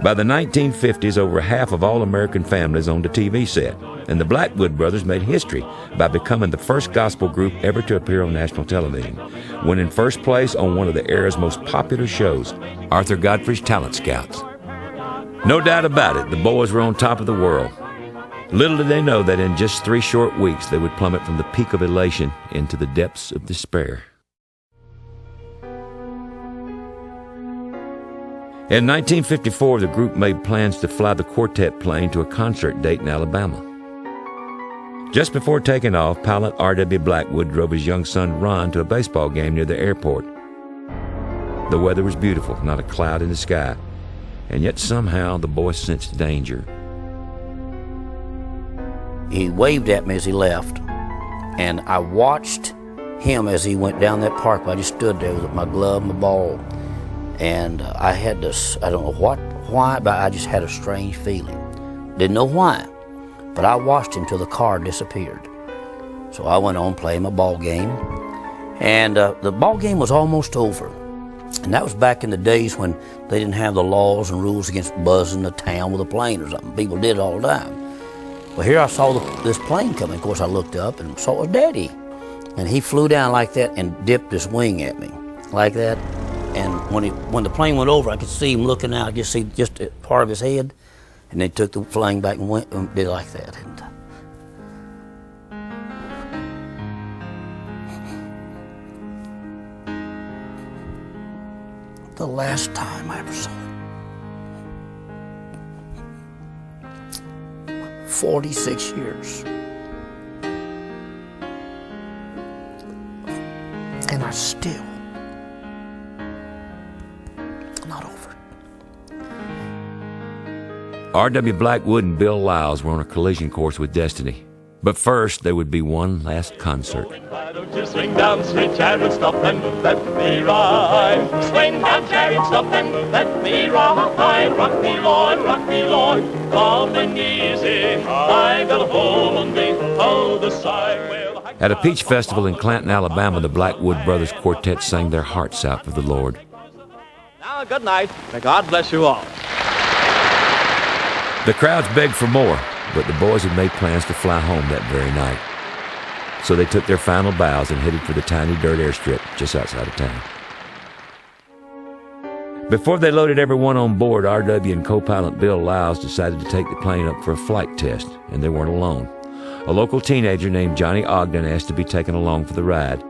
By the 1950s, over half of all American families owned a TV set, and the Blackwood Brothers made history by becoming the first gospel group ever to appear on national television, winning first place on one of the era's most popular shows, Arthur Godfrey's Talent Scouts. No doubt about it, the boys were on top of the world. Little did they know that in just 3 short weeks, they would plummet from the peak of elation into the depths of despair. In 1954, the group made plans to fly the quartet plane to a concert date in Alabama. Just before taking off, pilot R.W. Blackwood drove his young son Ron to a baseball game near the airport. The weather was beautiful, not a cloud in the sky, and yet somehow the boy sensed danger. He waved at me as he left, and I watched him as he went down that parkway. I just stood there with my glove and my ball. And I had this, I don't know why, but I just had a strange feeling. Didn't know why, but I watched him till the car disappeared. So I went on playing my ball game, and the ball game was almost over. And that was back in the days when they didn't have the laws and rules against buzzing the town with a plane or something. People did it all the time. Well, here I saw this plane coming. Of course, I looked up and saw it was Daddy. And he flew down like that and dipped his wing at me, like that. And when the plane went over, I could see him looking out. I could see just part of his head, and they took the plane back and went and did like that. And the last time I ever saw it, 46 years, and I still. Not over. R.W. Blackwood and Bill Lyles were on a collision course with destiny. But first, there would be one last concert. Why don't you swing down, sweet chariot, stop and let me ride. Swing down, chariot, stop and let me ride. Rock me, Lord, coming easy. I got a hold on the other side. At a peach festival in Clanton, Alabama, the Blackwood Brothers Quartet sang their hearts out for the Lord. Now, good night. May God bless you all. The crowds begged for more, but the boys had made plans to fly home that very night. So they took their final bows and headed for the tiny dirt airstrip just outside of town. Before they loaded everyone on board, R.W. and co-pilot Bill Lyles decided to take the plane up for a flight test, and they weren't alone. A local teenager named Johnny Ogden asked to be taken along for the ride.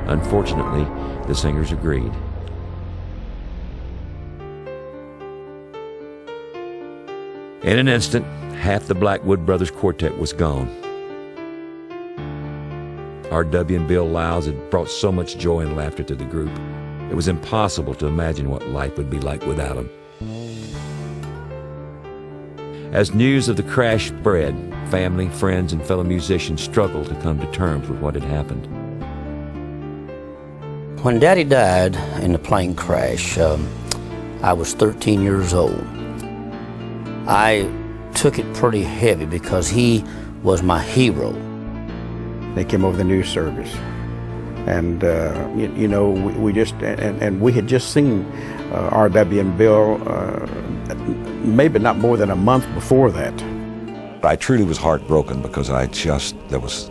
Unfortunately, the singers agreed. In an instant, half the Blackwood Brothers Quartet was gone. R.W. and Bill Lyles had brought so much joy and laughter to the group. It was impossible to imagine what life would be like without them. As news of the crash spread, family, friends, and fellow musicians struggled to come to terms with what had happened. When Daddy died in the plane crash, I was 13 years old. I took it pretty heavy because he was my hero. They came over the news service, and you know, we just and we had just seen R.W. and Bill maybe not more than a month before that. I truly was heartbroken because there was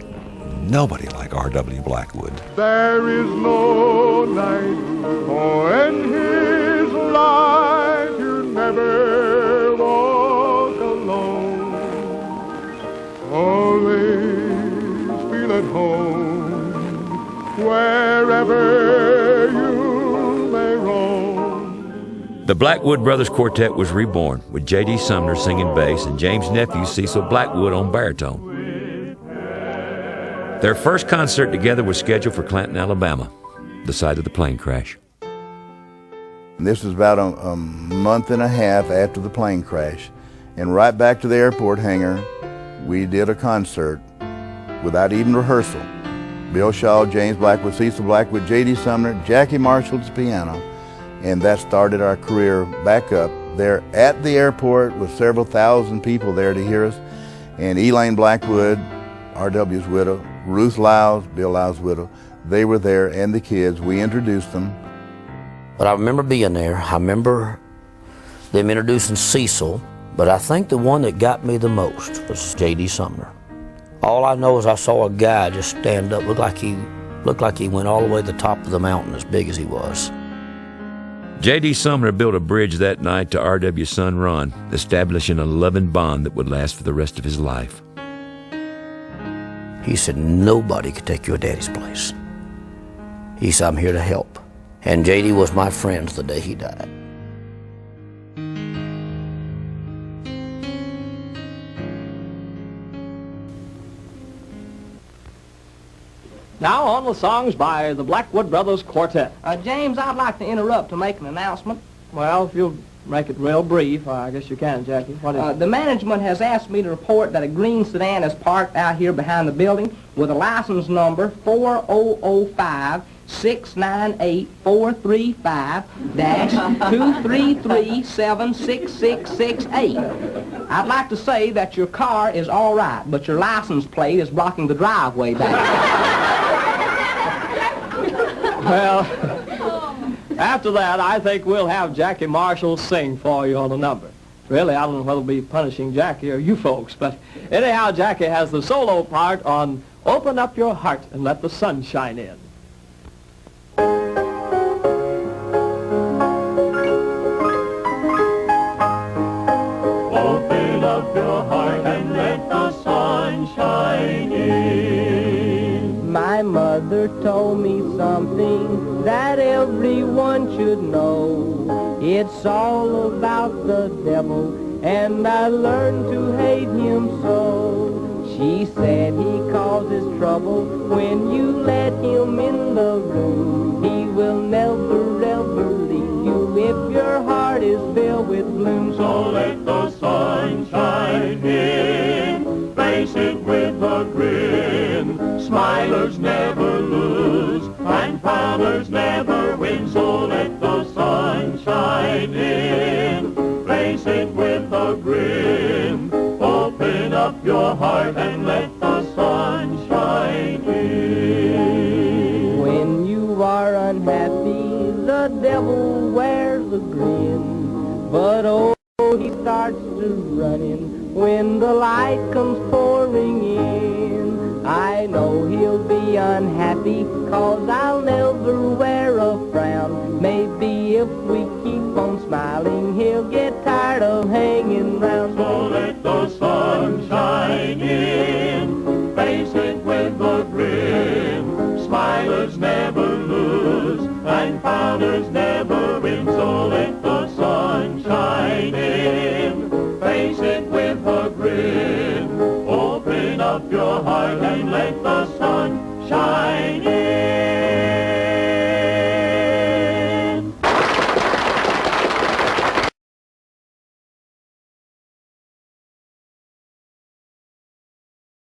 nobody like R.W. Blackwood. There is no night, for in his life you never walk alone. Always feel at home wherever you may roam. The Blackwood Brothers Quartet was reborn, with J.D. Sumner singing bass and James' nephew Cecil Blackwood on baritone. Their first concert together was scheduled for Clanton, Alabama, the site of the plane crash. This was about a month and a half after the plane crash, and right back to the airport hangar, we did a concert without even rehearsal. Bill Shaw, James Blackwood, Cecil Blackwood, J.D. Sumner, Jackie Marshall's piano, and that started our career back up there at the airport with several thousand people there to hear us. And Elaine Blackwood, R.W.'s widow, Ruth Lyles, Bill Lyles' widow, they were there, and the kids. We introduced them. But I remember being there. I remember them introducing Cecil, but I think the one that got me the most was J.D. Sumner. All I know is I saw a guy just stand up, looked like he went all the way to the top of the mountain as big as he was. J.D. Sumner built a bridge that night to R.W. Son Run, establishing a loving bond that would last for the rest of his life. He said, nobody could take your daddy's place. He said, I'm here to help. And J.D. was my friend the day he died. Now on with songs by the Blackwood Brothers Quartet. James, I'd like to interrupt to make an announcement. Well, if you'll make it real brief, I guess you can, Jackie. What is it? The management has asked me to report that a green sedan is parked out here behind the building with a license number 4005-698-435-233-76668. I'd like to say that your car is all right, but your license plate is blocking the driveway back. Well, after that, I think we'll have Jackie Marshall sing for you on the number. Really, I don't know whether we'll be punishing Jackie or you folks, but anyhow, Jackie has the solo part on Open Up Your Heart and Let the Sun Shine In. Open up your heart and let the sun shine in. My mother told me something that everyone should know. It's all about the devil, and I learned to hate him so. She said he causes trouble when you let him in the room. He will never ever leave you if your heart is filled with gloom. So let the sun shine in, face it with a grin. Smilers never lose, and frowners never win. So let the sun shine in, face it with a grin. Open up your heart and let the sun shine in. When you are unhappy, the devil wears a grin. But oh, he starts to running when the light comes pouring in. I know he'll be unhappy, 'cause I'll never wear a frown. Maybe if we keep on smiling, he'll get tired of hanging round. So let the sun shine in, face it with a grin. Smilers never lose, and frowners never win. So let the sun shine in, face it with a grin. Open up your heart and let the sun shine.